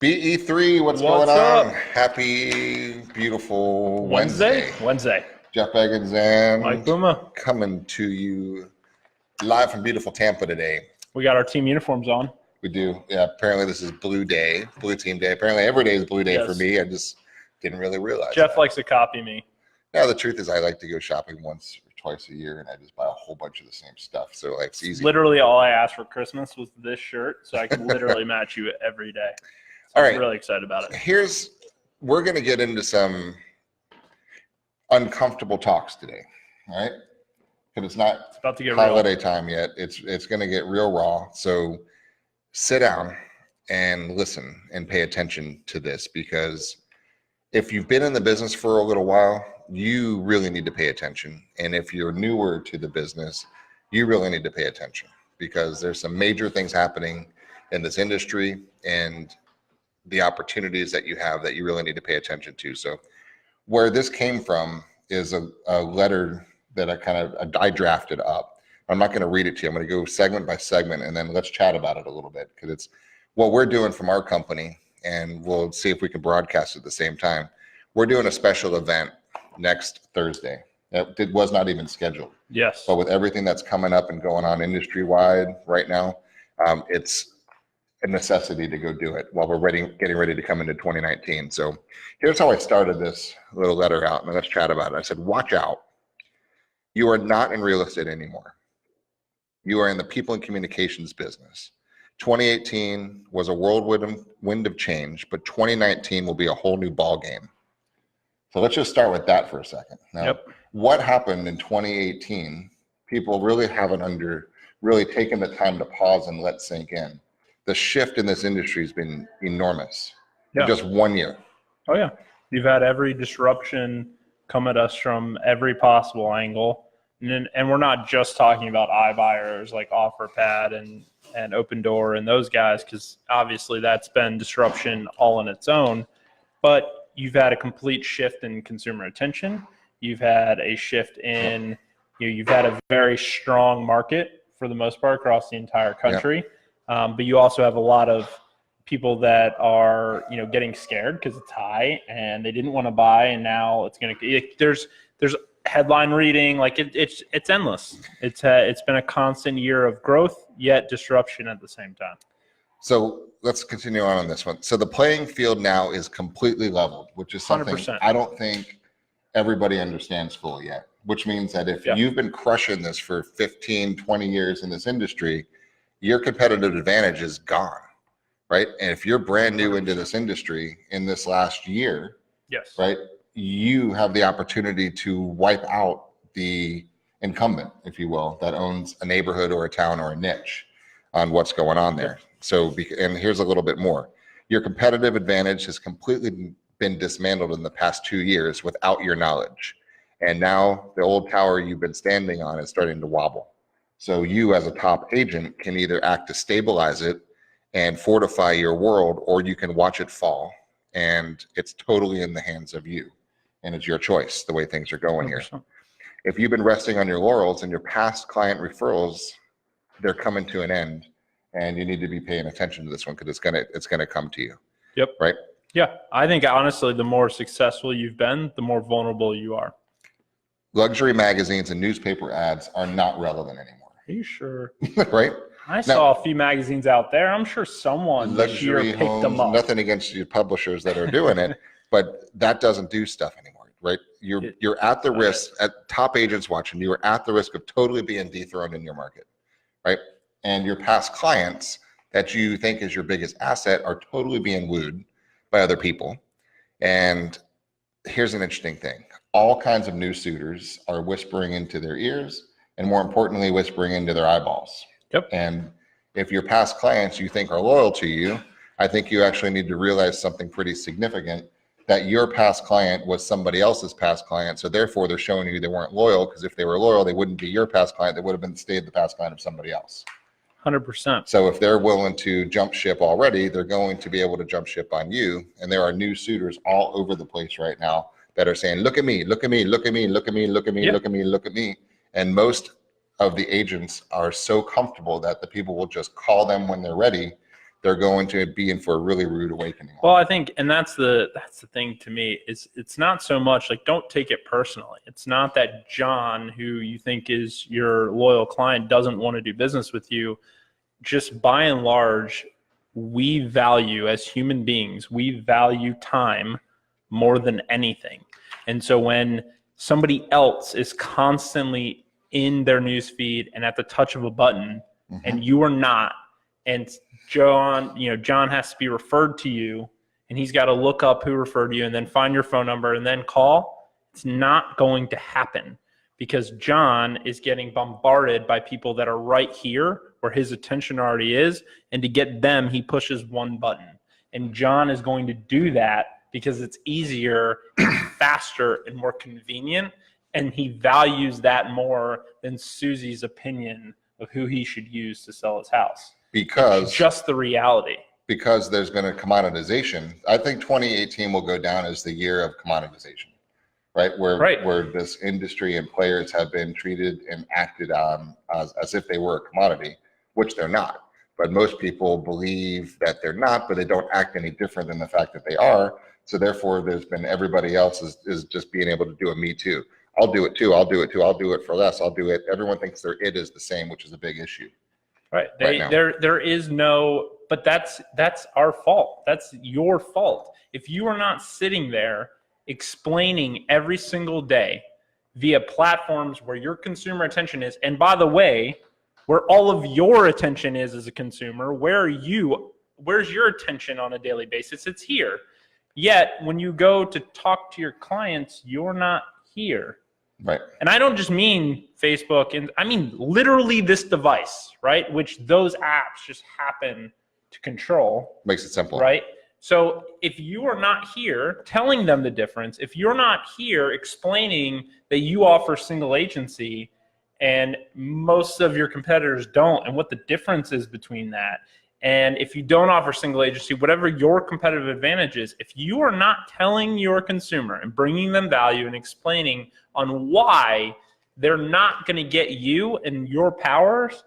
BE3, what's going up? on? Happy, beautiful Wednesday. Jeff Beggins Mike and Puma. coming to you live from beautiful Tampa today. We got our team uniforms on. We do. Yeah, apparently this is Blue Day, Blue Team Day. Apparently every day is Blue Day Yes. for me. I just didn't really realize Jeff that. likes to copy me. Yeah, the truth is I like to go shopping once or twice a year and I just buy a whole bunch of the same stuff. So like it's easy. Literally all I asked for Christmas was this shirt, so I can literally match you every day. So All I'm right. really excited about it. We're going to get into some uncomfortable talks today, all right? Because it's not About to get holiday time yet. It's going to get real raw. So sit down and listen and pay attention to this, because if you've been in the business for a little while, you really need to pay attention. And if you're newer to the business, you really need to pay attention, because there's some major things happening in this industry and the opportunities that you have that you really need to pay attention to. So where this came from is a letter that I drafted up. I'm not going to read it to you. I'm going to go segment by segment, and then let's chat about it a little bit, because it's what we're doing from our company, and we'll see if we can broadcast at the same time. We're doing a special event next Thursday. It was not even scheduled. Yes. But with everything that's coming up and going on industry-wide right now, it's a necessity to go do it while we're getting ready to come into 2019. So here's how I started this little letter out, and let's chat about it. I said, watch out. You are not in real estate anymore. You are in the people and communications business. 2018 was a whirlwind of change, but 2019 will be a whole new ball game. So let's just start with that for a second. Now, What happened in 2018, people really haven't really taken the time to pause and let sink in. The shift in this industry has been enormous in just 1 year. Oh, yeah. You've had every disruption come at us from every possible angle. And we're not just talking about iBuyers like OfferPad and Open Door and those guys, because obviously that's been disruption all on its own. But you've had a complete shift in consumer attention. You've had a shift in, you've had a very strong market for the most part across the entire country. But you also have a lot of people that are, getting scared because it's high and they didn't want to buy, and now it's going to. There's headline reading, like it's endless. It's been a constant year of growth, yet disruption at the same time. So let's continue on this one. So the playing field now is completely leveled, which is something 100%. I don't think everybody understands fully yet. Which means that if you've been crushing this for 15, 20 years in this industry, your competitive advantage is gone, right? And if you're brand new 100%. Into this industry in this last year, right, you have the opportunity to wipe out the incumbent, if you will, that owns a neighborhood or a town or a niche on what's going on there. So, and here's a little bit more. Your competitive advantage has completely been dismantled in the past 2 years without your knowledge. And now the old tower you've been standing on is starting to wobble. So you as a top agent can either act to stabilize it and fortify your world, or you can watch it fall. And it's totally in the hands of you. And it's your choice, the way things are going 100%. Here. If you've been resting on your laurels and your past client referrals, they're coming to an end, and you need to be paying attention to this one, because it's gonna come to you. Yep. Right? Yeah. I think honestly, the more successful you've been, the more vulnerable you are. Luxury magazines and newspaper ads are not relevant anymore. Are you sure? Right? I saw a few magazines out there. I'm sure someone this year picked them up. Nothing against you publishers that are doing it, but that doesn't do stuff anymore, right? You're at the risk, at top agents watching, you are at the risk of totally being dethroned in your market, right? And your past clients that you think is your biggest asset are totally being wooed by other people. And here's an interesting thing. All kinds of new suitors are whispering into their ears, and more importantly, whispering into their eyeballs. And if your past clients you think are loyal to you, I think you actually need to realize something pretty significant, that your past client was somebody else's past client. So therefore they're showing you they weren't loyal, because if they were loyal, they wouldn't be your past client. They would have stayed the past client of somebody else. 100%. So if they're willing to jump ship already, they're going to be able to jump ship on you. And there are new suitors all over the place right now that are saying, look at me, look at me, look at me, look at me, look at me, look at me, look at me. And most of the agents are so comfortable that the people will just call them when they're ready, they're going to be in for a really rude awakening. Well, I think, and that's the thing to me, is it's not so much like, don't take it personally. It's not that John, who you think is your loyal client, doesn't want to do business with you. Just by and large, we value, as human beings, we value time more than anything. And so when somebody else is constantly in their news feed and at the touch of a button, and you are not, and John has to be referred to you, and he's got to look up who referred you and then find your phone number and then call, it's not going to happen, because John is getting bombarded by people that are right here where his attention already is, and to get them, he pushes one button. And John is going to do that because it's easier, faster, and more convenient, and he values that more than Susie's opinion of who he should use to sell his house. Because it's just the reality. Because there's been a commoditization. I think 2018 will go down as the year of commoditization, right? Where this industry and players have been treated and acted on as if they were a commodity, which they're not. But most people believe that they're not, but they don't act any different than the fact that they are. So therefore, there's been everybody else is just being able to do a me too. I'll do it too. I'll do it too. I'll do it for less. I'll do it. Everyone thinks their it is the same, which is a big issue. Right. There is no, but that's our fault. That's your fault. If you are not sitting there explaining every single day via platforms where your consumer attention is, and by the way, where all of your attention is as a consumer, where's your attention on a daily basis? It's here. Yet when you go to talk to your clients, you're not here. Right. And I don't just mean Facebook, and I mean literally this device, right? Which those apps just happen to control. Makes it simple. Right? So if you are not here telling them the difference, if you're not here explaining that you offer single agency and most of your competitors don't, and what the difference is between that, and if you don't offer single agency, whatever your competitive advantage is, if you are not telling your consumer and bringing them value and explaining on why they're not going to get you and your powers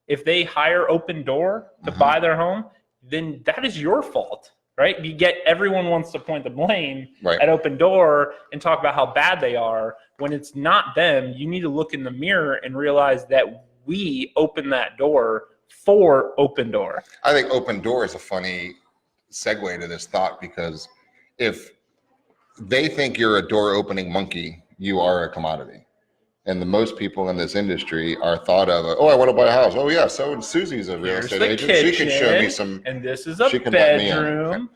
if they hire Open Door to buy their home, then that is your fault, right? You get, everyone wants to point the blame at Open Door and talk about how bad they are. When it's not them, you need to look in the mirror and realize that we open that door for Open Door. I think Open Door is a funny segue to this thought, because if they think you're a door opening monkey, you are a commodity. And the most people in this industry are thought of, oh, I want to buy a house. Oh yeah, so Susie's a real estate agent. Kitchen, she can show me some. And this is a bedroom.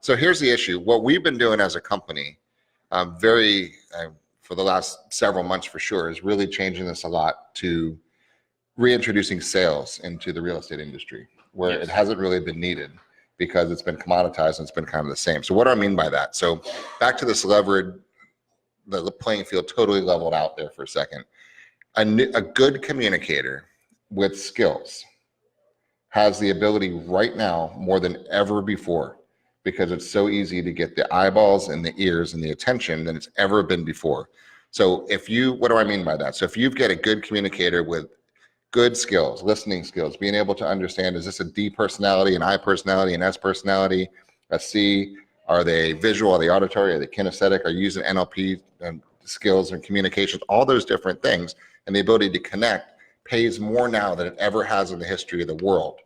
So here's the issue. What we've been doing as a company, for the last several months for sure, is really changing this a lot to reintroducing sales into the real estate industry, where it hasn't really been needed because it's been commoditized and it's been kind of the same. So what do I mean by that? So back to this levered, the playing field totally leveled out there for a second. A good communicator with skills has the ability right now more than ever before, because it's so easy to get the eyeballs and the ears and the attention than it's ever been before. So what do I mean by that? So if you've got a good communicator with good skills, listening skills, being able to understand, is this a D personality, an I personality, an S personality, a C? Are they visual? Are they auditory? Are they kinesthetic? Are you using NLP skills and communications? All those different things, and the ability to connect pays more now than it ever has in the history of the world.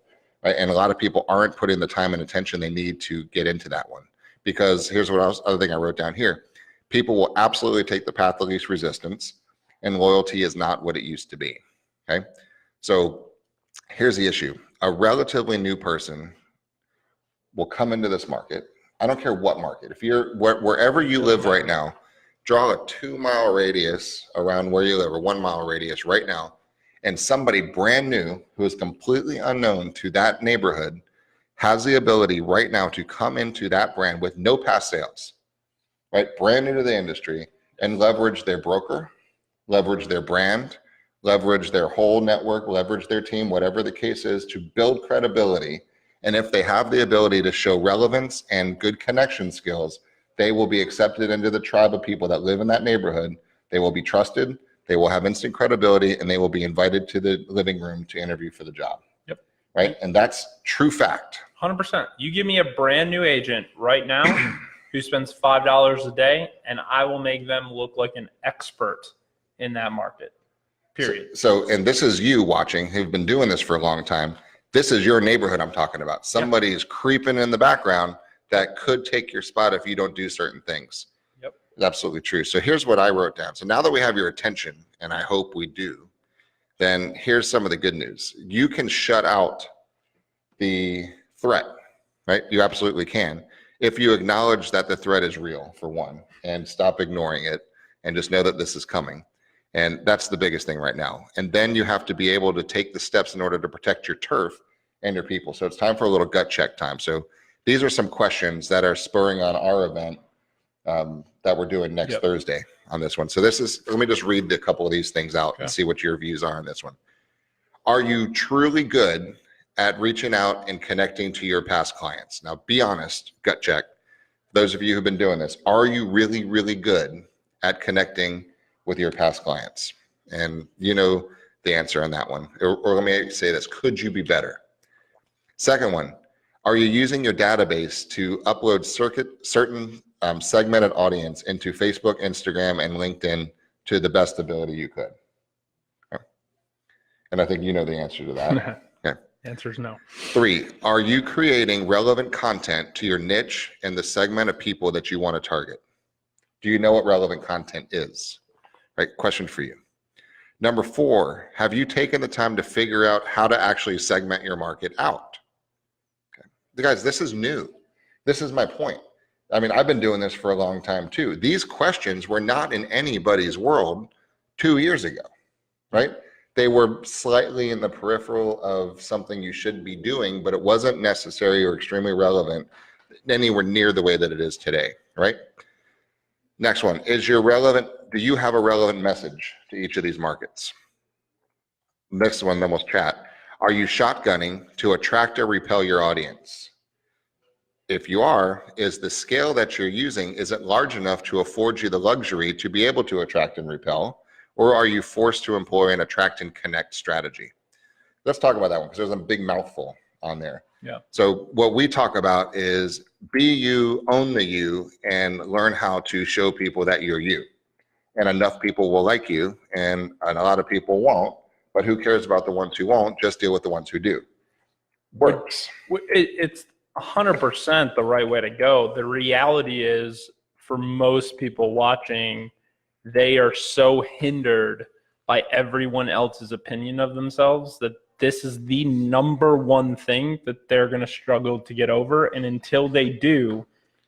Right? And a lot of people aren't putting the time and attention they need to get into that one. Because here's other thing I wrote down here. People will absolutely take the path of least resistance, and loyalty is not what it used to be. Okay. So here's the issue. A relatively new person will come into this market. I don't care what market. If you're wherever you live right now, draw a 2-mile radius around where you live, or 1-mile radius right now, and somebody brand new who is completely unknown to that neighborhood has the ability right now to come into that brand with no past sales, right? Brand new to the industry, and leverage their broker, leverage their brand, leverage their whole network, leverage their team, whatever the case is, to build credibility. And if they have the ability to show relevance and good connection skills, they will be accepted into the tribe of people that live in that neighborhood. They will be trusted, they will have instant credibility, and they will be invited to the living room to interview for the job. Yep. Right? And that's true fact. 100%. You give me a brand new agent right now who spends $5 a day, and I will make them look like an expert in that market. Period. So, and this is you watching who've been doing this for a long time. This is your neighborhood I'm talking about. Somebody's creeping in the background that could take your spot if you don't do certain things. Yep. It's absolutely true. So here's what I wrote down. So now that we have your attention, and I hope we do, then here's some of the good news. You can shut out the threat, right? You absolutely can. If you acknowledge that the threat is real, for one, and stop ignoring it and just know that this is coming. And that's the biggest thing right now. And then you have to be able to take the steps in order to protect your turf and your people. So it's time for a little gut check time. So these are some questions that are spurring on our event that we're doing next Thursday on this one. So this is, let me just read a couple of these things out and see what your views are on this one. Are you truly good at reaching out and connecting to your past clients? Now, be honest, gut check. Those of you who've been doing this, are you really, really good at connecting with your past clients? And you know the answer on that one. Or let me say this, could you be better? Second one, are you using your database to upload certain segmented audience into Facebook, Instagram, and LinkedIn to the best ability you could? Okay. And I think you know the answer to that. Okay. Answer is no. 3, are you creating relevant content to your niche and the segment of people that you want to target? Do you know what relevant content is? Right, question for you. Number 4, have you taken the time to figure out how to actually segment your market out? Okay. Guys, this is new. This is my point. I mean, I've been doing this for a long time too. These questions were not in anybody's world 2 years ago, right? They were slightly in the peripheral of something you should be doing, but it wasn't necessary or extremely relevant anywhere near the way that it is today, right? Next one, do you have a relevant message to each of these markets? Next one, then we'll chat. Are you shotgunning to attract or repel your audience? If you are, is the scale that you're using, is it large enough to afford you the luxury to be able to attract and repel? Or are you forced to employ an attract and connect strategy? Let's talk about that one because there's a big mouthful on there. Yeah. So what we talk about is be you, own the you, and learn how to show people that you're you. And enough people will like you, and a lot of people won't. But who cares about the ones who won't? Just deal with the ones who do. Works. It's 100% the right way to go. The reality is, for most people watching, they are so hindered by everyone else's opinion of themselves that this is the number one thing that they're going to struggle to get over. And until they do,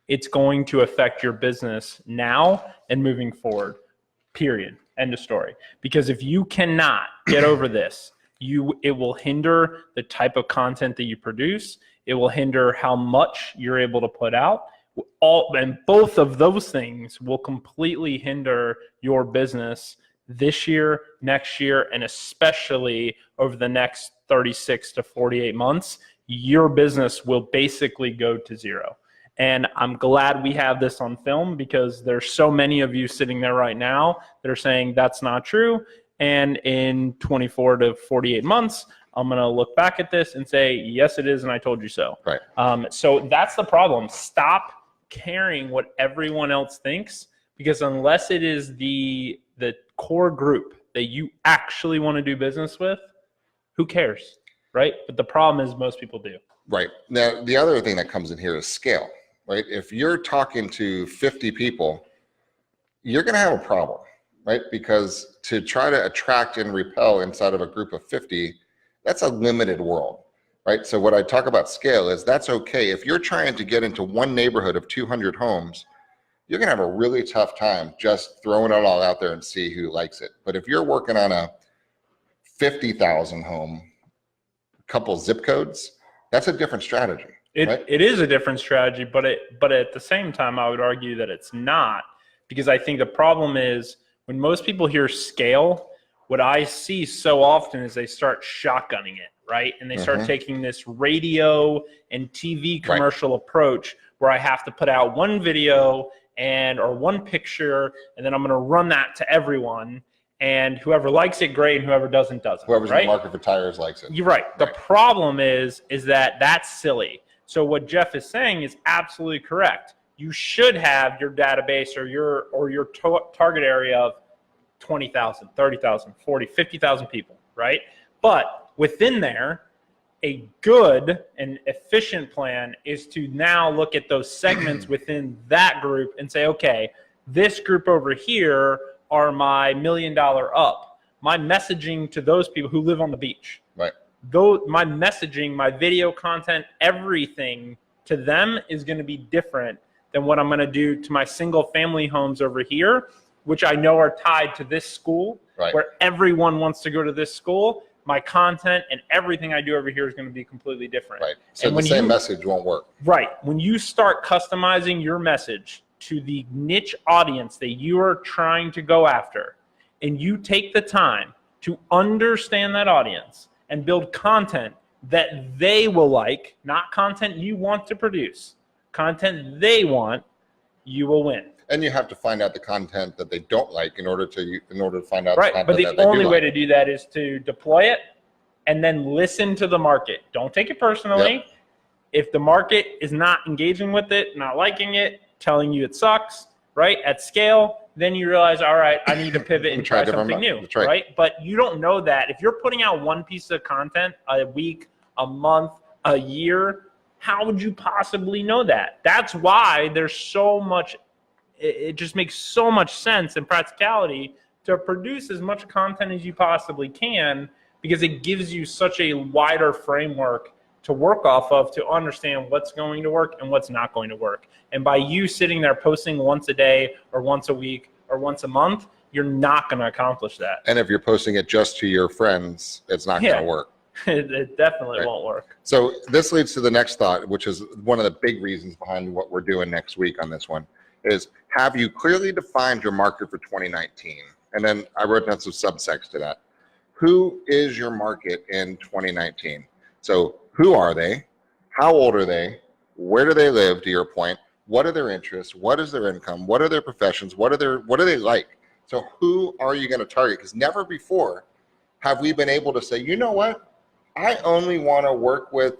it's going to affect your business now and moving forward, period. End of story. Because if you cannot get over this, it will hinder the type of content that you produce. It will hinder how much you're able to put out. And both of those things will completely hinder your business this year, next year, and especially over the next 36 to 48 months. Your business will basically go to zero. And I'm glad we have this on film because there's so many of you sitting there right now that are saying that's not true. And in 24 to 48 months, I'm going to look back at this and say, yes, it is. And I told you so. Right. So that's the problem. Stop caring what everyone else thinks, because unless it is the core group that you actually want to do business with, who cares, right? But the problem is most people do. Right. Now, the other thing that comes in here is scale, right? If you're talking to 50 people, you're going to have a problem, right? Because to try to attract and repel inside of a group of 50, that's a limited world. Right. So what I talk about scale is that's okay. If you're trying to get into one neighborhood of 200 homes, you're going to have a really tough time just throwing it all out there and see who likes it. But if you're working on a 50,000 home, couple zip codes, that's a different strategy. Right? It is a different strategy, but at the same time, I would argue that it's not, because I think the problem is when most people hear scale, what I see so often is they start shotgunning it. Right. And they start taking this radio and TV commercial approach where I have to put out one video or one picture, and then I'm going to run that to everyone. And whoever likes it, great. And whoever doesn't. Whoever's right? in the market for tires likes it. You're right. The problem is that that's silly. So what Jeff is saying is absolutely correct. You should have your database or your target area of 20,000, 30,000, 40, 50,000 people, right? But within there, a good and efficient plan is to now look at those segments within that group and say, okay, this group over here are my $1 million up. My messaging to those people who live on the beach. Right. Though my messaging, my video content, everything to them is going to be different than what I'm going to do to my single family homes over here, which I know are tied to this school, right, where everyone wants to go to this school. My content and everything I do over here is going to be completely different. Right. So the same message won't work. Right. When you start customizing your message to the niche audience that you are trying to go after, and you take the time to understand that audience and build content that they will like, not content you want to produce, content they want, you will win. And you have to find out the content that they don't like in order to find out right. the content But the that they only do way like. to do that is to deploy it and then listen to the market. Don't take it personally. Yep. If the market is not engaging with it, not liking it, telling you it sucks, right, at scale, then you realize, all right, I need to pivot and try something new, That's right. right? But you don't know that. If you're putting out one piece of content a week, a month, a year, how would you possibly know that? That's why there's so much, it just makes so much sense in practicality to produce as much content as you possibly can, because it gives you such a wider framework to work off of to understand what's going to work and what's not going to work. And by you sitting there posting once a day or once a week or once a month, you're not going to accomplish that. And if you're posting it just to your friends, it's not going to work. It definitely won't work. So this leads to the next thought, which is one of the big reasons behind what we're doing next week on this one, is have you clearly defined your market for 2019? And then I wrote down some subsects to that. Who is your market in 2019? So who are they? How old are they? Where do they live, to your point? What are their interests? What is their income? What are their professions? What do they like? So who are you going to target? Because never before have we been able to say, you know what? I only want to work with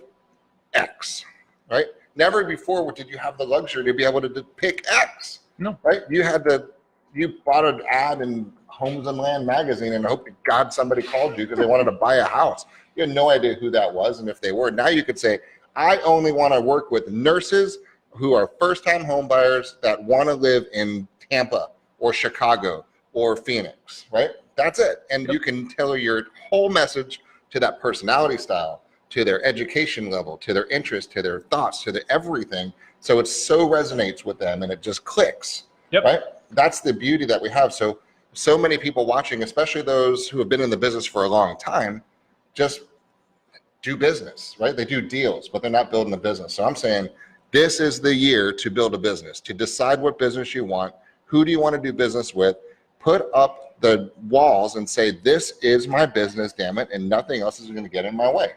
X, right? Never before did you have the luxury to be able to pick X. No. Right? You bought an ad in Homes and Land magazine and hope to God somebody called you because they wanted to buy a house. You had no idea who that was, and if they were. Now you could say, I only want to work with nurses who are first-time home buyers that want to live in Tampa or Chicago or Phoenix, right? That's it. And you can tailor your whole message to that personality style, to their education level, to their interest, to their thoughts, to their everything. So it so resonates with them and it just clicks, right? That's the beauty that we have. So many people watching, especially those who have been in the business for a long time, just do business, right? They do deals, but they're not building a business. So I'm saying this is the year to build a business, to decide what business you want, who do you want to do business with, put up the walls and say, this is my business, damn it, and nothing else is going to get in my way.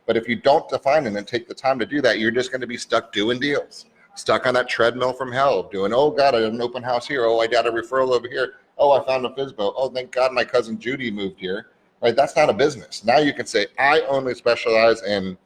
But if you don't define it and take the time to do that, you're just going to be stuck doing deals, stuck on that treadmill from hell, doing, oh God, I had an open house here. Oh, I got a referral over here. Oh, I found a FSBO. Oh, thank God my cousin Judy moved here. Right? That's not a business. Now you can say, I only specialize in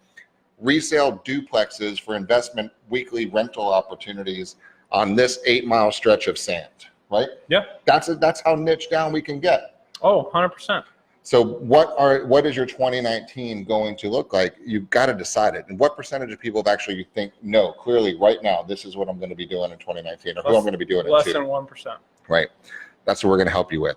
resale duplexes for investment weekly rental opportunities on this 8-mile stretch of sand, right? Yeah. That's how niche down we can get. Oh, 100%. So what is your 2019 going to look like? You've got to decide it. And what percentage of people have actually think, no, clearly right now, this is what I'm going to be doing in 2019 or who I'm going to be doing it to. Less than 1%. Right. That's what we're going to help you with.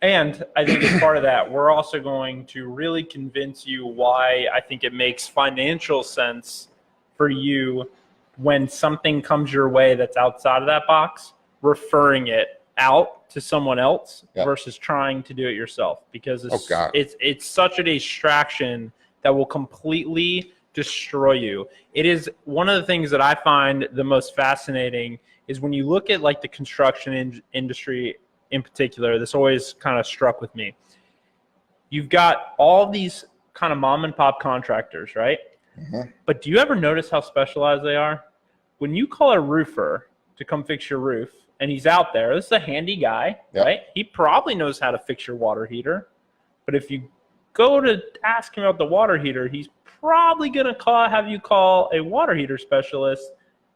And I think as part of that, we're also going to really convince you why I think it makes financial sense for you when something comes your way that's outside of that box, referring it out to someone else versus trying to do it yourself. Because it's such a distraction that will completely destroy you. It is one of the things that I find the most fascinating is when you look at like the construction industry in particular, this always kind of struck with me. You've got all these kind of mom and pop contractors, right? Mm-hmm. But do you ever notice how specialized they are? When you call a roofer to come fix your roof and he's out there, this is a handy guy, right? He probably knows how to fix your water heater. But if you go to ask him about the water heater, he's probably going to have you call a water heater specialist,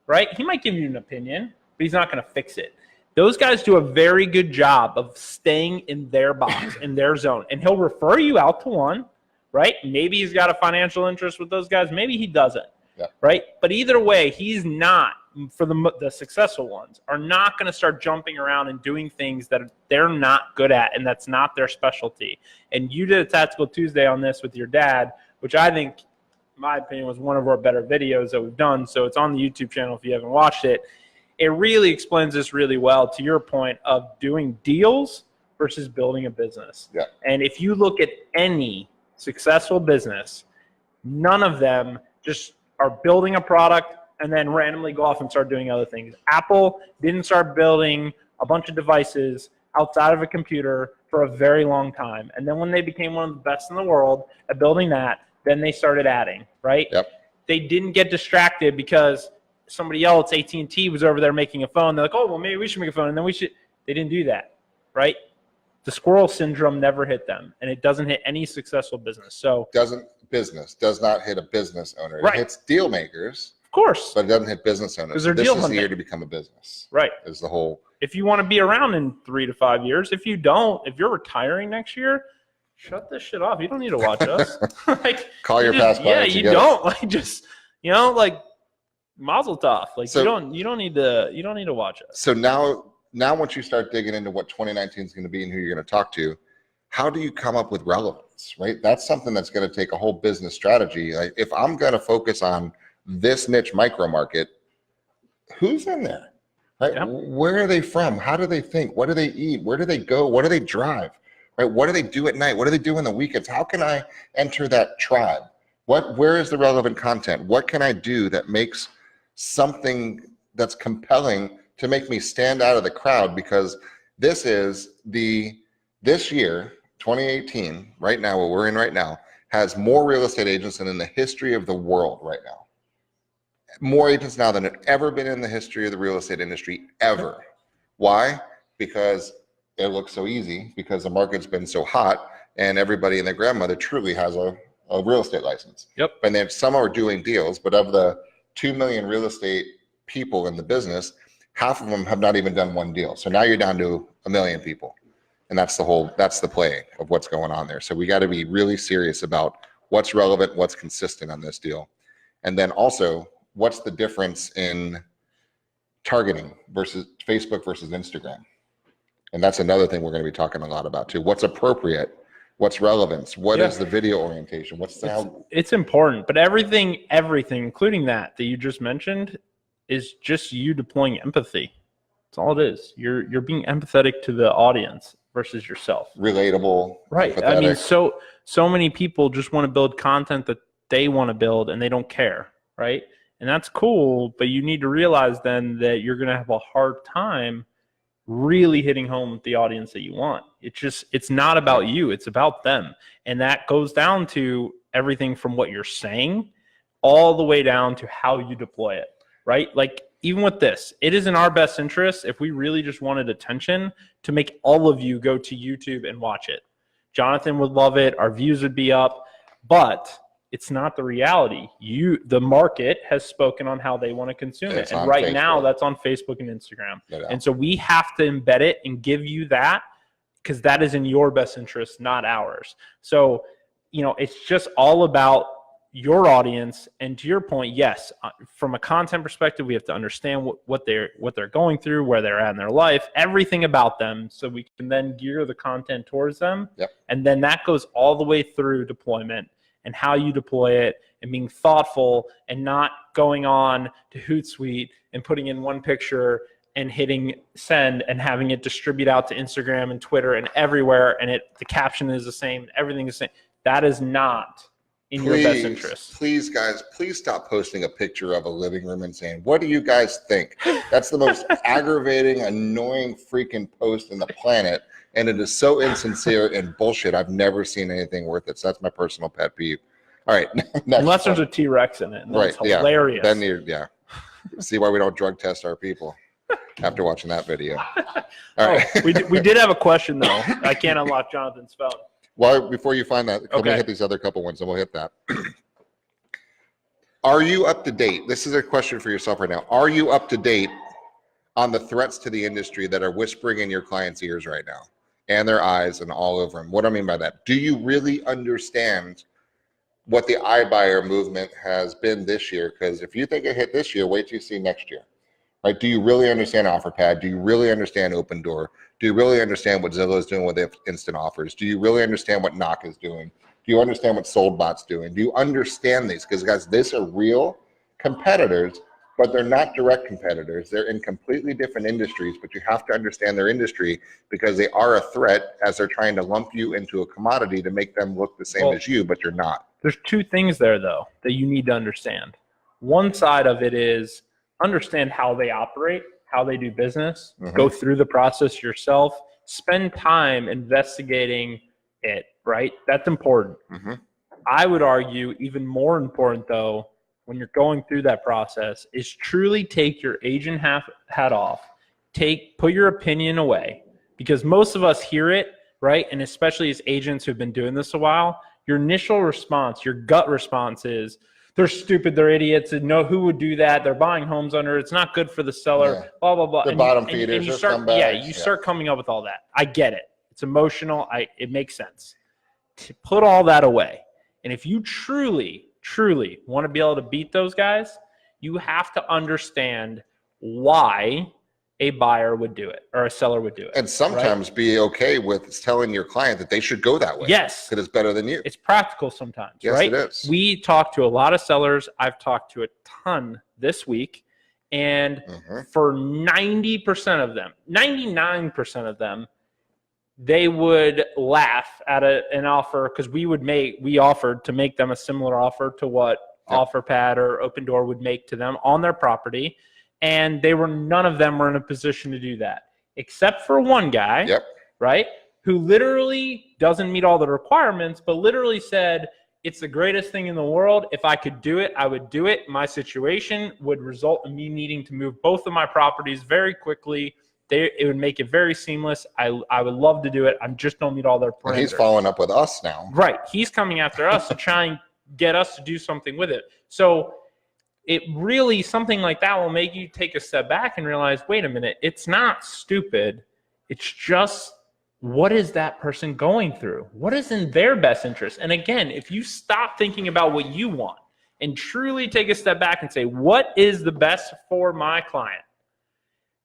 right? He might give you an opinion, but he's not going to fix it. Those guys do a very good job of staying in their box, in their zone, and he'll refer you out to one, right? Maybe he's got a financial interest with those guys. Maybe he doesn't, right? But either way, he's not, for the successful ones, are not going to start jumping around and doing things that they're not good at, and that's not their specialty. And you did a Tactical Tuesday on this with your dad, which I think, in my opinion, was one of our better videos that we've done. So it's on the YouTube channel if you haven't watched it. It really explains this really well, to your point of doing deals versus building a business. Yeah. And if you look at any successful business, none of them just are building a product and then randomly go off and start doing other things. Apple didn't start building a bunch of devices outside of a computer for a very long time. And then when they became one of the best in the world at building that, then they started adding, right? Yep. They didn't get distracted because somebody else, AT&T, was over there making a phone. They're like, oh, well, maybe we should make a phone, and then we should. They didn't do that, right? The squirrel syndrome never hit them, and it doesn't hit any successful business. So does not hit a business owner. Right. It hits deal makers, of course, but it doesn't hit business owners. they're This deal is hunting. the year to become a business. Right. Is the whole. If you want to be around in 3 to 5 years, if you don't, if you're retiring next year, shut this shit off. You don't need to watch us. Like, Call your past clients. Yeah, you don't. Like, just, like, mazel tov. Like, So, you don't need to watch us. So now once you start digging into what 2019 is going to be and who you're going to talk to, how do you come up with relevance, right? That's something that's going to take a whole business strategy. Like, if I'm going to focus on this niche micro market, who's in there? Right? Yeah. Where are they from? How do they think? What do they eat? Where do they go? What do they drive? Right? What do they do at night? What do they do on the weekends? How can I enter that tribe? Where is the relevant content? What can I do that makes something that's compelling to make me stand out of the crowd? Because this year, 2018, right now, what we're in right now, has more real estate agents than in the history of the world right now. More agents now than have ever been in the history of the real estate industry ever. Why? Because it looks so easy, because the market's been so hot, and everybody and their grandmother truly has a real estate license. Yep. And then some are doing deals, but of the 2 million real estate people in the business, half of them have not even done one deal. So now you're down to 1 million people. And that's the play of what's going on there. So we got to be really serious about what's relevant, what's consistent on this deal. And then also, what's the difference in targeting versus Facebook versus Instagram? And that's another thing we're going to be talking a lot about too. What's appropriate? What's relevance? What is the video orientation? It's important, but everything, including that you just mentioned, is just you deploying empathy. That's all it is. You're being empathetic to the audience versus yourself. Relatable. Right. Empathetic. I mean, so many people just want to build content that they want to build and they don't care, right? And that's cool, but you need to realize then that you're going to have a hard time really hitting home with the audience that you want. It's not about you, it's about them. And that goes down to everything from what you're saying all the way down to how you deploy it, right? Like, even with this, it is in our best interest, if we really just wanted attention, to make all of you go to YouTube and watch it. Jonathan would love it, our views would be up, but it's not the reality. The market has spoken on how they want to consume it. And right now, that's on Facebook and Instagram. And so we have to embed it and give you that, because that is in your best interest, not ours. So, it's just all about your audience. And to your point, yes, from a content perspective, we have to understand what they're going through, where they're at in their life, everything about them, so we can then gear the content towards them. Yep. And then that goes all the way through deployment and how you deploy it, and being thoughtful and not going on to Hootsuite and putting in one picture and hitting send and having it distribute out to Instagram and Twitter and everywhere, and the caption is the same, everything is the same. That is not in your best interest. Please, guys, please stop posting a picture of a living room and saying, "What do you guys think?" That's the most aggravating, annoying freaking post in the planet. And it is so insincere and bullshit. I've never seen anything worth it. So that's my personal pet peeve. All right. Unless there's a T-Rex in it. Right. It's hilarious. Yeah. Then see why we don't drug test our people after watching that video. All right. We did have a question, though. I can't unlock Jonathan's phone. Well, before you find that, let me hit these other couple ones and we'll hit that. Are you up to date? This is a question for yourself right now. Are you up to date on the threats to the industry that are whispering in your clients' ears right now and their eyes and all over them? What do I mean by that? Do you really understand what the iBuyer movement has been this year? Because if you think it hit this year, wait till you see next year. Right? Do you really understand OfferPad? Do you really understand Open Door? Do you really understand what Zillow is doing with instant offers? Do you really understand what Knock is doing? Do you understand what SoldBot's doing? Do you understand these? Because guys, these are real competitors, but they're not direct competitors. They're in completely different industries, but you have to understand their industry because they are a threat as they're trying to lump you into a commodity to make them look the same as you, but you're not. There's two things there, though, that you need to understand. One side of it is understand how they operate, how they do business, go through the process yourself, spend time investigating it, right? That's important. I would argue even more important, though, when you're going through that process is truly take your agent hat off, put your opinion away, because most of us hear it, right? And especially as agents who've been doing this a while, your initial response, your gut response is, they're stupid, they're idiots, and no, who would do that? They're buying homes under, it's not good for the seller, blah, blah, blah. The bottom feeders, and you start coming up with all that. I get it. It's emotional. It makes sense. To put all that away. And if you truly want to be able to beat those guys, you have to understand why a buyer would do it or a seller would do it. And sometimes be okay with telling your client that they should go that way. Yes. Because it's better than you. It's practical sometimes, yes, right? It is. We talk to a lot of sellers. I've talked to a ton this week. And for 90% of them, 99% of them, they would laugh at an offer because we offered to make them a similar offer to what OfferPad or Open Door would make to them on their property. And none of them were in a position to do that, except for one guy, right, who literally doesn't meet all the requirements, but literally said, it's the greatest thing in the world. If I could do it, I would do it. My situation would result in me needing to move both of my properties very quickly. It would make it very seamless. I would love to do it. I just don't meet all their parameters. And he's following up with us now. Right. He's coming after us to try and get us to do something with it. So it really, something like that will make you take a step back and realize, wait a minute, it's not stupid. It's just, what is that person going through? What is in their best interest? And again, if you stop thinking about what you want and truly take a step back and say, what is the best for my client?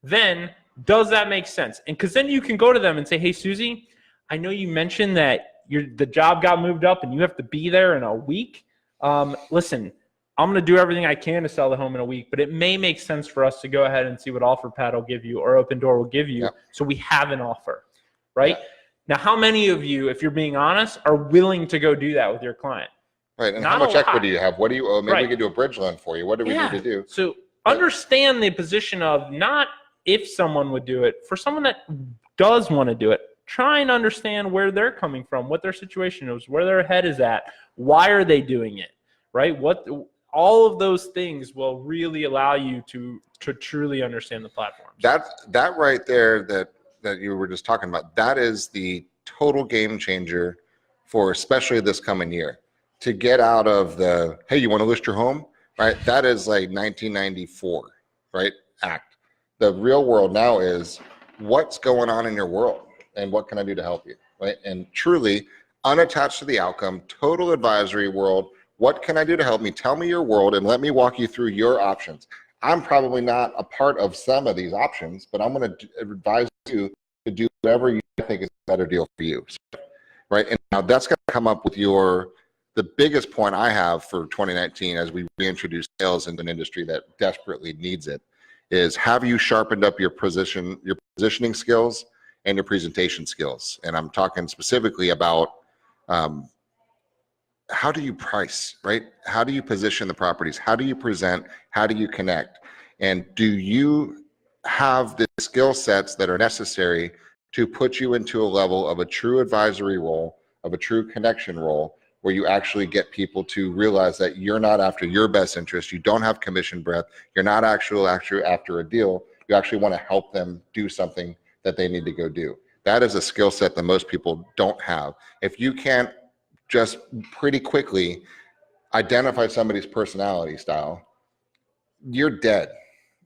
Then does that make sense? And because then you can go to them and say, hey, Susie, I know you mentioned that the job got moved up and you have to be there in a week. Listen, I'm going to do everything I can to sell the home in a week, but it may make sense for us to go ahead and see what OfferPad will give you or Open Door will give you, so we have an offer, right? Now, how many of you, if you're being honest, are willing to go do that with your client? Right, and how much equity do you have? What do you owe? Maybe we could do a bridge loan for you. What do we need to do? So understand the position of not if someone would do it, for someone that does want to do it, try and understand where they're coming from, what their situation is, where their head is at, why are they doing it, right? All of those things will really allow you to truly understand the platform. That right there that you were just talking about, that is the total game changer for especially this coming year. To get out of the, hey, you want to list your home, right? That is like 1994, right? Act. The real world now is what's going on in your world and what can I do to help you, right? And truly unattached to the outcome, total advisory world. What can I do to help me? Tell me your world and let me walk you through your options. I'm probably not a part of some of these options, but I'm going to advise you to do whatever you think is a better deal for you, right? And now that's going to come up with the biggest point I have for 2019 as we reintroduce sales into an industry that desperately needs it is, have you sharpened up your positioning skills and your presentation skills? And I'm talking specifically about how do you price, right? How do you position the properties? How do you present? How do you connect? And do you have the skill sets that are necessary to put you into a level of a true advisory role, of a true connection role, where you actually get people to realize that you're not after your best interest, you don't have commission breath, you're not actually after a deal, you actually want to help them do something that they need to go do. That is a skill set that most people don't have. If you can't just pretty quickly identify somebody's personality style, you're dead,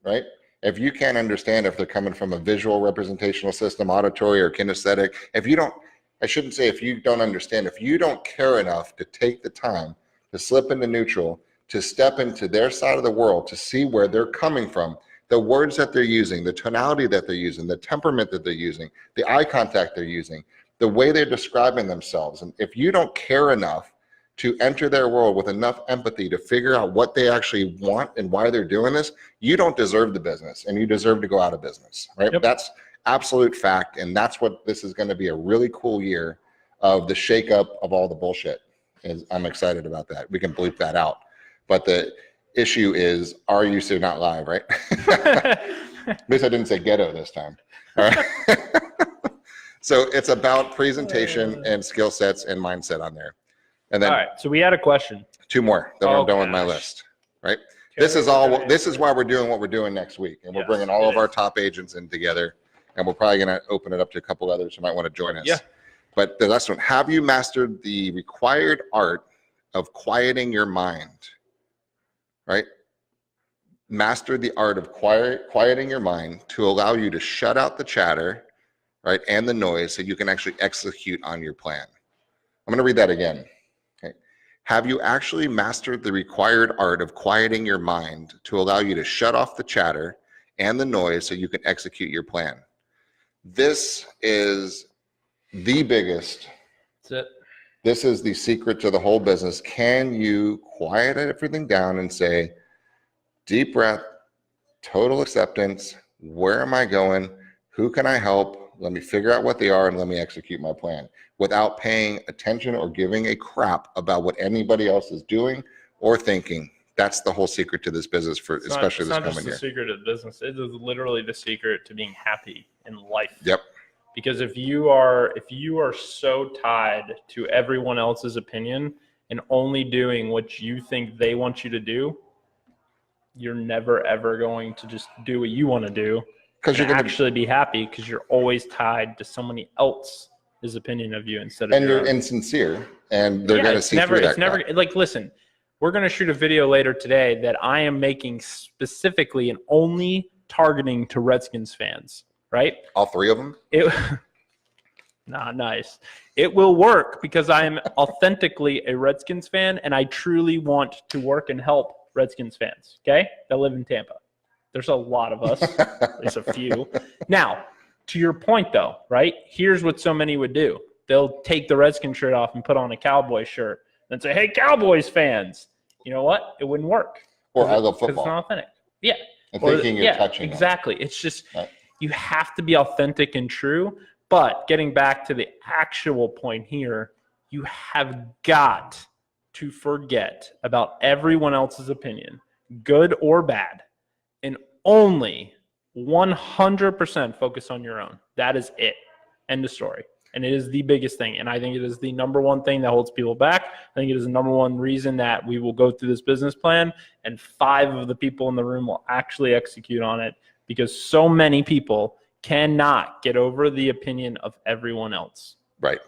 right? If you can't understand if they're coming from a visual representational system, auditory or kinesthetic, if you don't, I shouldn't say if you don't understand, if you don't care enough to take the time to slip into neutral, to step into their side of the world, to see where they're coming from, the words that they're using, the tonality that they're using, the temperament that they're using, the eye contact they're using, the way they're describing themselves. And if you don't care enough to enter their world with enough empathy to figure out what they actually want and why they're doing this, you don't deserve the business and you deserve to go out of business, right? Yep. That's absolute fact. And that's what this is going to be, a really cool year of the shakeup of all the bullshit. I'm excited about that. We can bleep that out. But the issue is, are you still not live, right? At least I didn't say ghetto this time. All right. So it's about presentation and skill sets and mindset on there. And then, all right, so we had a question. 2 more, then I'm done with my list, right? This is why we're doing what we're doing next week. And we're bringing all of our top agents in together. And we're probably going to open it up to a couple others who might want to join us. Yeah. But the last one, have you mastered the required art of quieting your mind, right? Master the art of quieting your mind to allow you to shut out the chatter, right, and the noise so you can actually execute on your plan. I'm going to read that again. Okay. Have you actually mastered the required art of quieting your mind to allow you to shut off the chatter and the noise so you can execute your plan? This is the biggest. That's it. This is the secret to the whole business. Can you quiet everything down and say, deep breath, total acceptance, where am I going? Who can I help? Let me figure out what they are and let me execute my plan without paying attention or giving a crap about what anybody else is doing or thinking. That's the whole secret to this business, especially this coming year. It's not just the secret of business. It is literally the secret to being happy in life. Yep. Because if you are so tied to everyone else's opinion and only doing what you think they want you to do, you're never ever going to just do what you want to do. Because you're going to actually be happy because you're always tied to somebody else's opinion of you instead of and you're insincere, and they're going to see through that. It's never like, listen, we're going to shoot a video later today that I am making specifically and only targeting to Redskins fans, right? All 3 of them? Nice. It will work because I am authentically a Redskins fan and I truly want to work and help Redskins fans, okay, that live in Tampa. There's a lot of us. There's a few. Now, to your point, though, right? Here's what so many would do. They'll take the Redskins shirt off and put on a Cowboy shirt and say, hey, Cowboys fans. You know what? It wouldn't work. Or I love football. It's not authentic. Yeah. And thinking you're touching exactly. them. It's just right. You have to be authentic and true. But getting back to the actual point here, you have got to forget about everyone else's opinion, good or bad, and only 100% focus on your own. That is it. End of story. And it is the biggest thing. And I think it is the number one thing that holds people back. I think it is the number one reason that we will go through this business plan and 5 of the people in the room will actually execute on it because so many people cannot get over the opinion of everyone else. Right.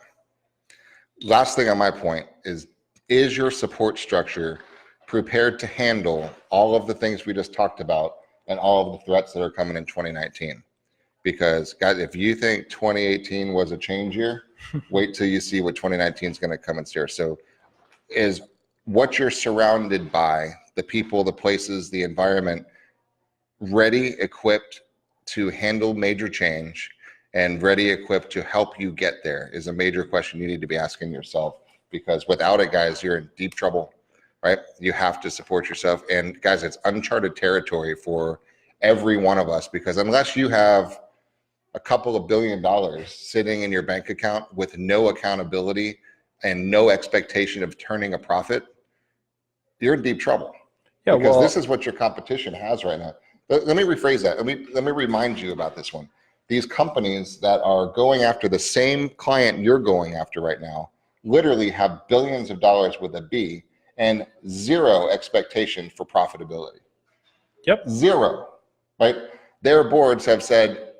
Last thing on my point is your support structure prepared to handle all of the things we just talked about and all of the threats that are coming in 2019? Because guys, if you think 2018 was a change year, wait till you see what 2019 is going to come and steer. So is what you're surrounded by, the people, the places, the environment, ready, equipped to handle major change and ready, equipped to help you get there is a major question you need to be asking yourself, because without it, guys, you're in deep trouble, right? You have to support yourself. And guys, it's uncharted territory for every one of us, because unless you have a couple of $1 billion sitting in your bank account with no accountability and no expectation of turning a profit, you're in deep trouble. Yeah, because this is what your competition has right now. Let me rephrase that. Let me remind you about this one. These companies that are going after the same client you're going after right now literally have billions of dollars with a B and zero expectation for profitability. Yep. Zero, right? Their boards have said,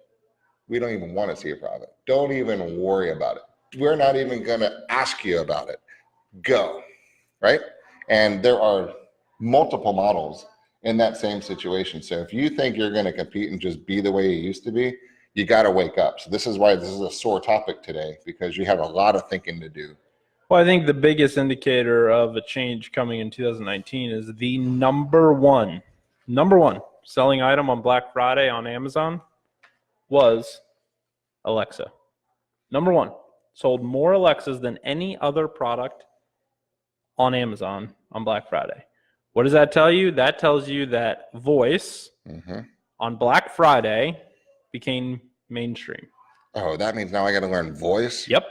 We don't even want to see a profit. Don't even worry about it. We're not even going to ask you about it. Go, right? And there are multiple models in that same situation. So if you think you're going to compete and just be the way you used to be, you got to wake up. So this is why this is a sore topic today, because you have a lot of thinking to do. Well, I think the biggest indicator of a change coming in 2019 is the number one selling item on Black Friday on Amazon was Alexa. Number one, sold more Alexas than any other product on Amazon on Black Friday. What does that tell you? That tells you that voice on Black Friday became mainstream. Oh, that means now I got to learn voice? Yep,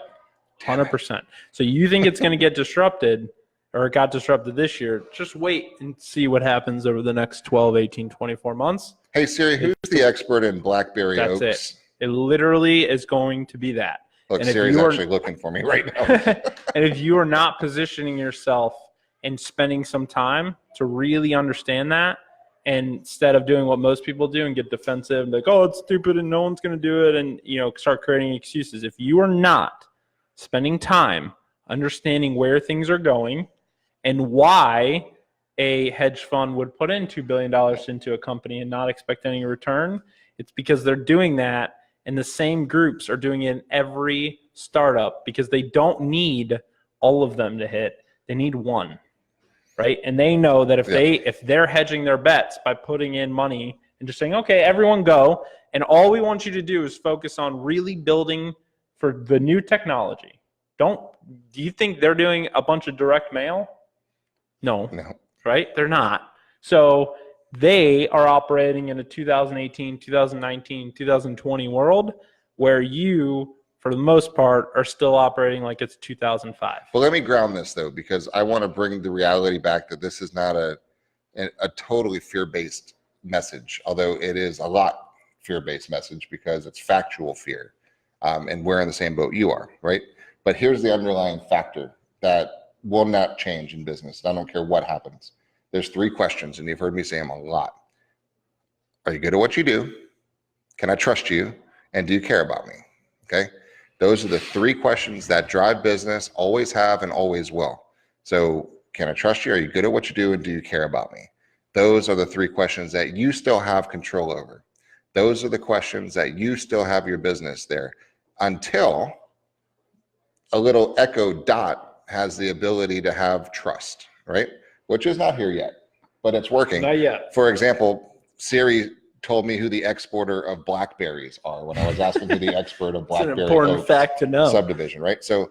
100%. So you think it's going to get disrupted, or it got disrupted this year? Just wait and see what happens over the next 12, 18, 24 months. Hey, Siri, who's the expert in Blackberry Oaks? That's it. It literally is going to be that. Look, Siri's actually looking for me right now. And if you are not positioning yourself and spending some time to really understand that, instead of doing what most people do and get defensive and like, oh, it's stupid and no one's going to do it, and start creating excuses. If you are not spending time understanding where things are going and why a hedge fund would put in $2 billion into a company and not expect any return, it's because they're doing that, and the same groups are doing it in every startup because they don't need all of them to hit. They need one, right? And they know that if they're hedging their bets by putting in money and just saying, okay, everyone go, and all we want you to do is focus on really building for the new technology. Do you think they're doing a bunch of direct mail? No. Right? They're not. So they are operating in a 2018, 2019, 2020 world where you, for the most part, are still operating like it's 2005. Well, let me ground this, though, because I want to bring the reality back that this is not a totally fear-based message, although it is a lot fear-based message because it's factual fear. And we're in the same boat you are, right? But here's the underlying factor that will not change in business. I don't care what happens. There's 3 questions, and you've heard me say them a lot. Are you good at what you do? Can I trust you? And do you care about me? Okay? Those are the 3 questions that drive business, always have and always will. So can I trust you? Are you good at what you do? And do you care about me? Those are the 3 questions that you still have control over. Those are the questions that you still have your business there until a little echo dot has the ability to have trust, right? Which is not here yet, but it's working. Not yet. For example, Siri told me who the exporter of blackberries are when I was asking who the expert of blackberry It's an important fact to know. Subdivision, right? So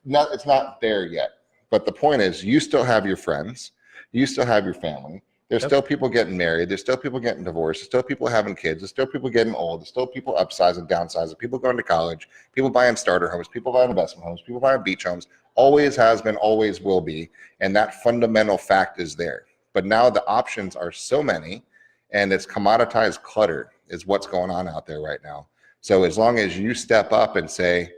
it's not there yet. But the point is, you still have your friends. You still have your family. There's still people getting married. There's still people getting divorced. There's still people having kids. There's still people getting old. There's still people upsizing, downsizing, people going to college, people buying starter homes, people buying investment homes, people buying beach homes. Always has been, always will be. And that fundamental fact is there. But now the options are so many, and it's commoditized clutter is what's going on out there right now. So as long as you step up and say,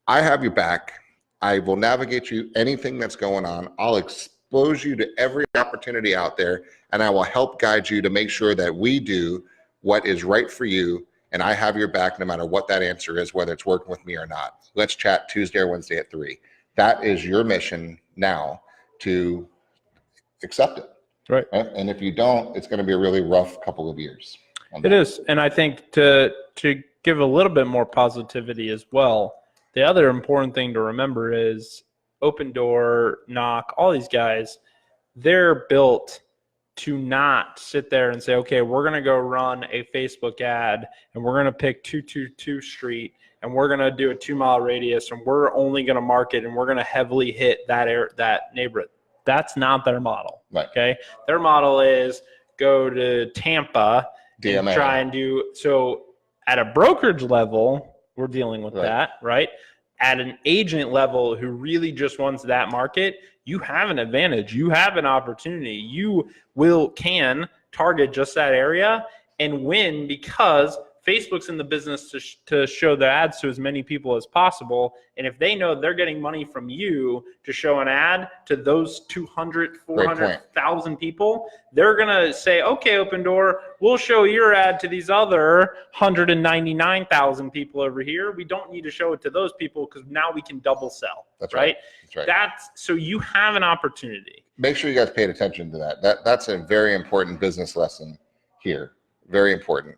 I have your back, I will navigate you anything that's going on. I'll expose you to every opportunity out there, and I will help guide you to make sure that we do what is right for you, and I have your back no matter what that answer is, whether it's working with me or not. Let's chat Tuesday or Wednesday at 3. That is your mission now, to accept it. Right. And if you don't, it's going to be a really rough couple of years. It is. And I think to give a little bit more positivity as well, the other important thing to remember is Open Door, Knock, all these guys, they're built to not sit there and say, okay, we're going to go run a Facebook ad and we're going to pick 222 Street and we're going to do a 2-mile radius and we're only going to market and we're going to heavily hit that neighborhood. That's not their model. Right. Okay. Their model is go to Tampa DMA. and try and do so at a brokerage level. We're dealing with that, right? At an agent level who really just wants that market, you have an advantage. You have an opportunity. You can target just that area and win because Facebook's in the business to show the ads to as many people as possible. And if they know they're getting money from you to show an ad to those 200, 400,000 people, they're going to say, okay, Open Door, we'll show your ad to these other 199,000 people over here. We don't need to show it to those people because now we can double sell. That's right. That's right. So you have an opportunity. Make sure you guys paid attention to that. That's a very important business lesson here. Very important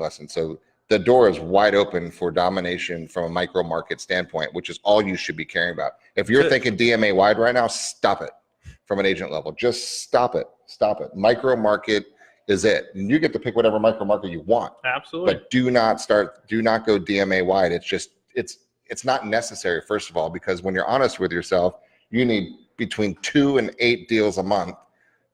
lesson. So the door is wide open for domination from a micro market standpoint, which is all you should be caring about. If you're thinking DMA wide right now, stop it from an agent level. Just stop it. Stop it. Micro market is it. And you get to pick whatever micro market you want. Absolutely. But do not go DMA wide. It's not necessary, first of all, because when you're honest with yourself, you need between 2 and 8 deals a month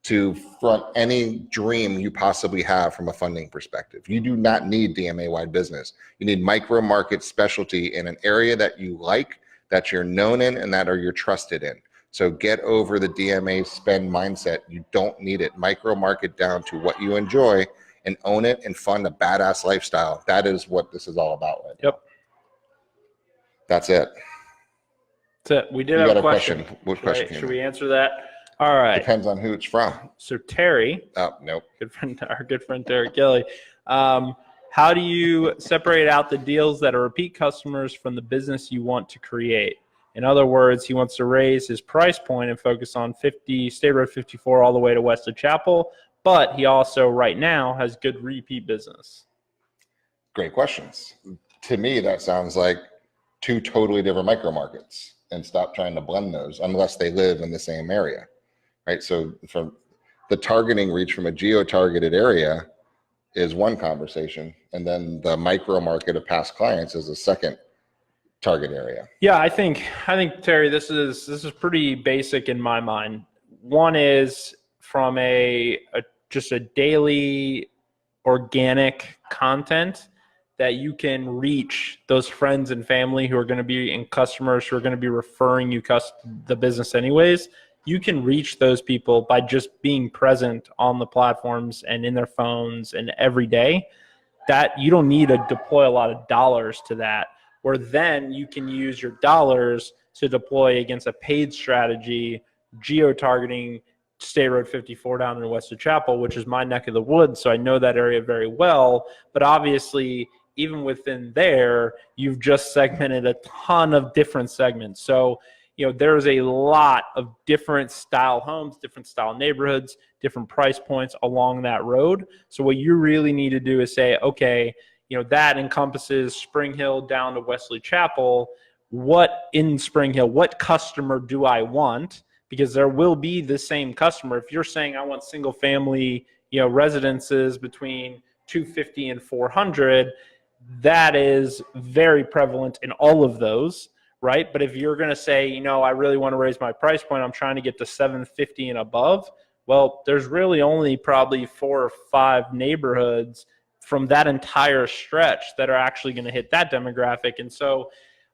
to front any dream you possibly have from a funding perspective. You do not need DMA wide business. You need micro market specialty in an area that you like, that you're known in, and that you're trusted in. So get over the DMA spend mindset. You don't need it. Micro market down to what you enjoy and own it and fund a badass lifestyle. That is what this is all about right now. Yep. That's it. That's it. We did have a question. What question? Should we answer that? All right. Depends on who it's from. So Terry. Oh, nope. Our good friend Terry Kelly. How do you separate out the deals that are repeat customers from the business you want to create? In other words, he wants to raise his price point and focus on State Road 54 all the way to Wesley Chapel, but he also right now has good repeat business. Great questions. To me, that sounds like 2 totally different micro markets, and stop trying to blend those unless they live in the same area, right? So from the targeting reach from a geo-targeted area is one conversation, and then the micro market of past clients is a second target area. Yeah, I think Terry, this is pretty basic in my mind. One is from just a daily organic content that you can reach those friends and family who are going to be and customers who are going to be referring you the business anyways. You can reach those people by just being present on the platforms and in their phones and every day. That you don't need to deploy a lot of dollars to that, where then you can use your dollars to deploy against a paid strategy, geo-targeting State Road 54 down in Wesley Chapel, which is my neck of the woods, so I know that area very well. But obviously, even within there, you've just segmented a ton of different segments. So, there's a lot of different style homes, different style neighborhoods, different price points along that road. So what you really need to do is say, okay, that encompasses Spring Hill down to Wesley Chapel. What in Spring Hill, what customer do I want? Because there will be the same customer. If you're saying I want single family, residences between 250 and 400, that is very prevalent in all of those, right? But if you're going to say, I really want to raise my price point, I'm trying to get to 750 and above, well, there's really only probably 4 or 5 neighborhoods from that entire stretch that are actually going to hit that demographic. And so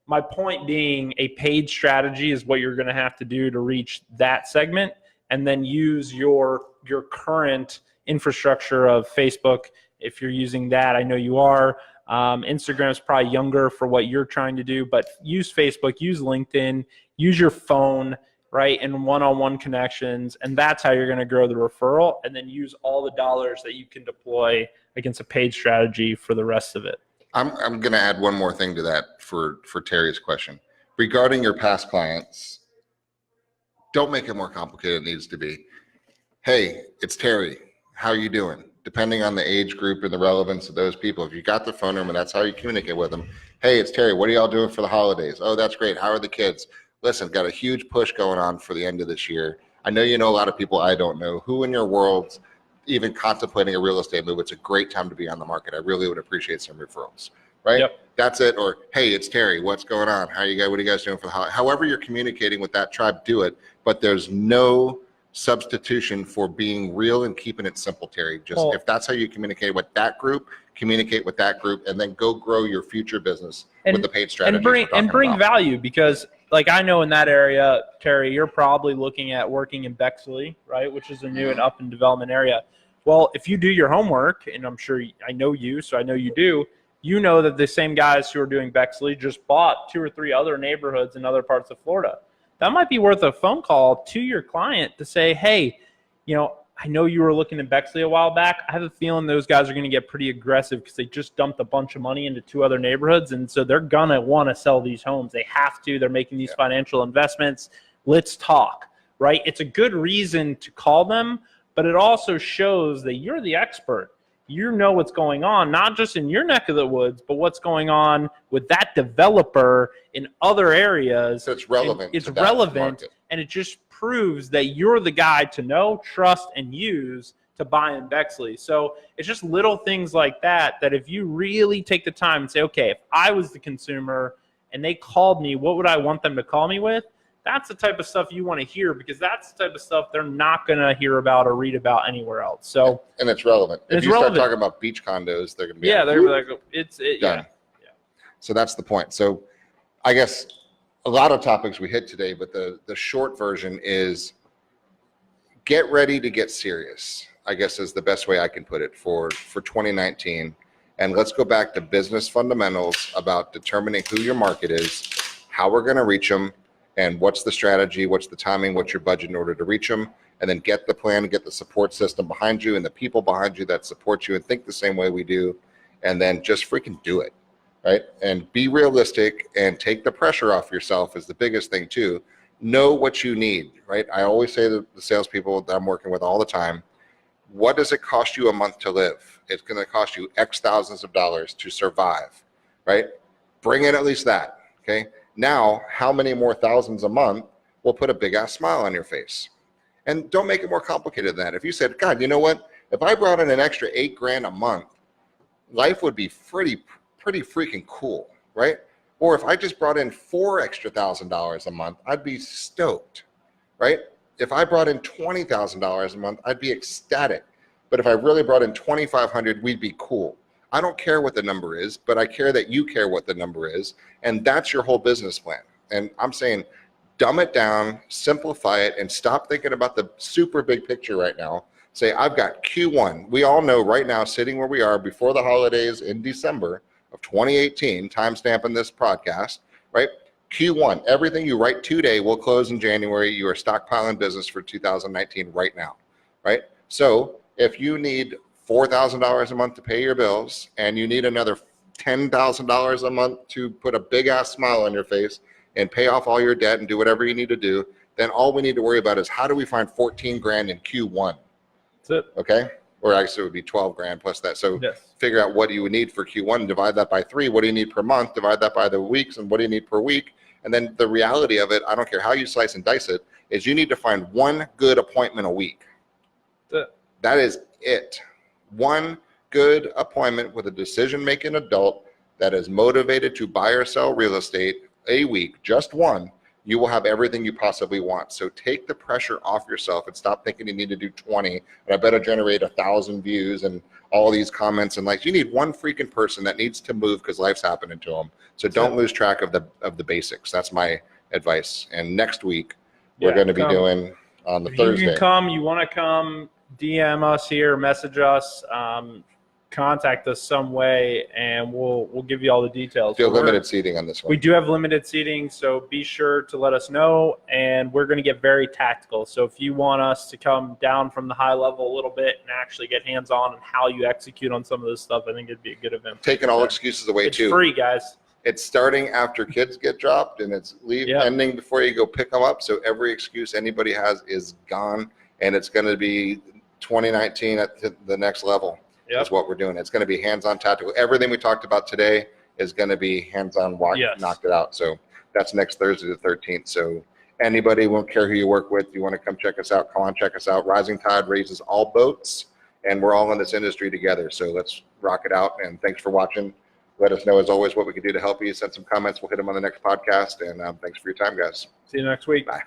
my point being, a paid strategy is what you're going to have to do to reach that segment, and then use your current infrastructure of Facebook. If you're using that, I know you are. Instagram is probably younger for what you're trying to do, but use Facebook, use LinkedIn, use your phone, right, and one-on-one connections, and that's how you're going to grow the referral, and then use all the dollars that you can deploy against a paid strategy for the rest of it. I'm going to add one more thing to that for Terry's question. Regarding your past clients, don't make it more complicated than it needs to be. Hey, it's Terry. How are you doing? Depending on the age group and the relevance of those people, if you got the phone number, that's how you communicate with them. Hey, it's Terry. What are y'all doing for the holidays? Oh, that's great. How are the kids? Listen, got a huge push going on for the end of this year. I know you know a lot of people I don't know. Who in your world's even contemplating a real estate move? It's a great time to be on the market. I really would appreciate some referrals, right? Yep. That's it. Or, hey, it's Terry. What's going on? What are you guys doing for the holiday? However you're communicating with that tribe, do it. But there's no substitution for being real and keeping it simple, Terry. If that's how you communicate with that group, communicate with that group, and then go grow your future business with the paid strategy. And bring value, because like I know in that area, Terry, you're probably looking at working in Bexley, right, which is a new and up and development area. Well, if you do your homework, and I'm sure I know you, so I know you do, you know that the same guys who are doing Bexley just bought 2 or 3 other neighborhoods in other parts of Florida. That might be worth a phone call to your client to say, hey, I know you were looking at Bexley a while back. I have a feeling those guys are going to get pretty aggressive because they just dumped a bunch of money into 2 other neighborhoods. And so they're going to want to sell these homes. They have to. They're making these financial investments. Let's talk, right? It's a good reason to call them, but it also shows that you're the expert. You know what's going on, not just in your neck of the woods, but what's going on with that developer in other areas. So it's relevant. It's relevant, and it just proves that you're the guy to know, trust, and use to buy in Bexley. So it's just little things like that if you really take the time and say, okay, if I was the consumer and they called me, what would I want them to call me with? That's the type of stuff you want to hear, because that's the type of stuff they're not going to hear about or read about anywhere else. So and it's relevant. If you start talking about beach condos, they're going to be they're like, it's done. Yeah. So that's the point. So I guess a lot of topics we hit today, but the short version is get ready to get serious, I guess is the best way I can put it for 2019. And let's go back to business fundamentals about determining who your market is, how we're going to reach them, and what's the strategy, what's the timing, what's your budget in order to reach them, and then get the plan, get the support system behind you and the people behind you that support you and think the same way we do, and then just freaking do it, right? And be realistic and take the pressure off yourself is the biggest thing too. Know what you need, right? I always say to the salespeople that I'm working with all the time, what does it cost you a month to live? It's going to cost you X thousands of dollars to survive, right? Bring in at least that, okay? Now, how many more thousands a month will put a big ass smile on your face? And don't make it more complicated than that. If you said, God, you know what? If I brought in an extra $8,000 a month, life would be pretty freaking cool, right? Or if I just brought in $4,000 extra a month, I'd be stoked, right? If I brought in $20,000 a month, I'd be ecstatic. But if I really brought in $2,500, we'd be cool. I don't care what the number is, but I care that you care what the number is. And that's your whole business plan. And I'm saying, dumb it down, simplify it, and stop thinking about the super big picture right now. Say, I've got Q1. We all know right now, sitting where we are before the holidays in December of 2018, timestamping this podcast, right? Q1, everything you write today will close in January. You are stockpiling business for 2019 right now, right? So if you need $4,000 a month to pay your bills and you need another $10,000 a month to put a big ass smile on your face and pay off all your debt and do whatever you need to do, then all we need to worry about is how do we find 14 grand in Q1? That's it. Okay. Or actually it would be 12 grand plus that. So figure out what you would need for Q1, divide that by 3. What do you need per month? Divide that by the weeks, and what do you need per week? And then the reality of it, I don't care how you slice and dice it, is you need to find one good appointment a week. That is it. One good appointment with a decision-making adult that is motivated to buy or sell real estate a week, just one, you will have everything you possibly want. So take the pressure off yourself and stop thinking you need to do 20, and I better generate 1,000 views and all these comments and likes. You need one freaking person that needs to move because life's happening to them. So don't lose track of the basics. That's my advice. And next week, we're going to be doing on the Thursday. You can come, you want to come, DM us here, message us, contact us some way, and we'll give you all the details. Do limited seating on this one. We do have limited seating, so be sure to let us know, and we're going to get very tactical. So if you want us to come down from the high level a little bit and actually get hands-on on how you execute on some of this stuff, I think it'd be a good event. Taking all excuses away too. It's free, guys. It's starting after kids get dropped, and it's ending before you go pick them up. So every excuse anybody has is gone, and it's going to be 2019 at the next level. Is what we're doing. It's going to be hands-on tactical. Everything we talked about today is going to be hands-on, knocked it out. So that's next Thursday the 13th. So anybody, won't care who you work with, you want to come check us out, come on, check us out. Rising tide raises all boats, and we're all in this industry together. So let's rock it out, and thanks for watching. Let us know, as always, what we can do to help you. Send some comments. We'll hit them on the next podcast, and thanks for your time, guys. See you next week. Bye.